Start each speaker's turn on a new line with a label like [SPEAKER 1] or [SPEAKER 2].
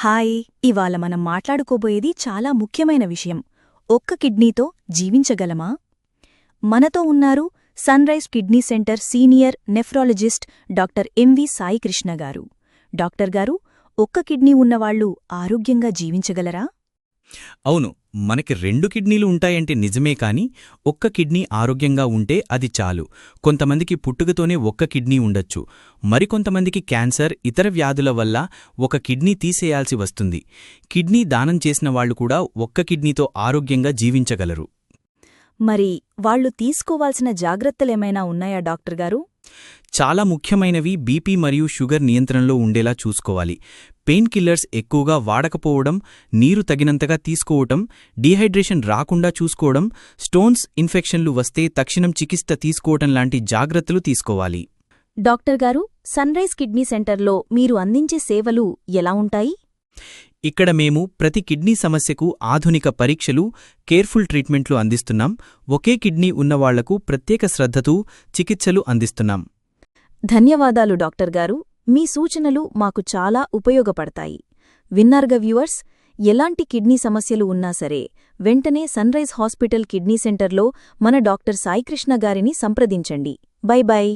[SPEAKER 1] Hi, ఇవాళ మనం మాట్లాడుకోబోయేది చాలా ముఖ్యమైన విషయం. ఒక్క కిడ్నీతో జీవించగలమా? మనతో ఉన్నారు sunrise kidney centre senior nephrologist doctor MV Saikrishna garu. Doctor గారు, ఒక్క కిడ్నీ ఉన్నవాళ్లు ఆరోగ్యంగా జీవించగలరా?
[SPEAKER 2] అవును, మనకి 2 కిడ్నీలు ఉంటాయంటే నిజమే కాని ఒక్క కిడ్నీ ఆరోగ్యంగా ఉంటే అది చాలు. కొంతమందికి పుట్టుకతోనే ఒక్క కిడ్నీ ఉండొచ్చు. మరికొంతమందికి క్యాన్సర్, ఇతర వ్యాధుల వల్ల ఒక కిడ్నీ తీసేయాల్సి వస్తుంది. కిడ్నీ దానం చేసిన వాళ్లు కూడా ఒక్క కిడ్నీతో ఆరోగ్యంగా జీవించగలరు.
[SPEAKER 1] మరి వాళ్లు తీసుకోవాల్సిన జాగ్రత్తలేమైనా ఉన్నాయా డాక్టర్ గారు?
[SPEAKER 2] చాలా ముఖ్యమైనవి బీపీ మరియు షుగర్ నియంత్రణలో ఉండేలా చూసుకోవాలి. పెయిన్ కిల్లర్స్ ఎక్కువగా వాడకపోవడం, నీరు తగినంతగా తీసుకోవటం, డీహైడ్రేషన్ రాకుండా చూసుకోవడం, స్టోన్స్ ఇన్ఫెక్షన్లు వస్తే తక్షణం చికిత్స తీసుకోవటం లాంటి జాగ్రత్తలు తీసుకోవాలి.
[SPEAKER 1] డాక్టర్ గారు, సన్రైజ్ కిడ్నీ సెంటర్లో మీరు అందించే సేవలు ఎలా ఉంటాయి?
[SPEAKER 2] ఇక్కడ మేము ప్రతి కిడ్నీ సమస్యకు ఆధునిక పరీక్షలు, కేర్ఫుల్ ట్రీట్మెంట్లు అందిస్తున్నాం. ఒకే కిడ్నీ ఉన్నవాళ్లకు ప్రత్యేక శ్రద్ధతో చికిత్సలు అందిస్తున్నాం.
[SPEAKER 1] ధన్యవాదాలు డాక్టర్ గారు. మీ సూచనలు మాకు చాలా ఉపయోగపడతాయి. విన్నారుగా వ్యూవర్స్, ఎలాంటి కిడ్నీ సమస్యలు ఉన్నా సరే వెంటనే సన్రైజ్ హాస్పిటల్ కిడ్నీ సెంటర్లో మన డాక్టర్ సాయికృష్ణ గారిని సంప్రదించండి. By by.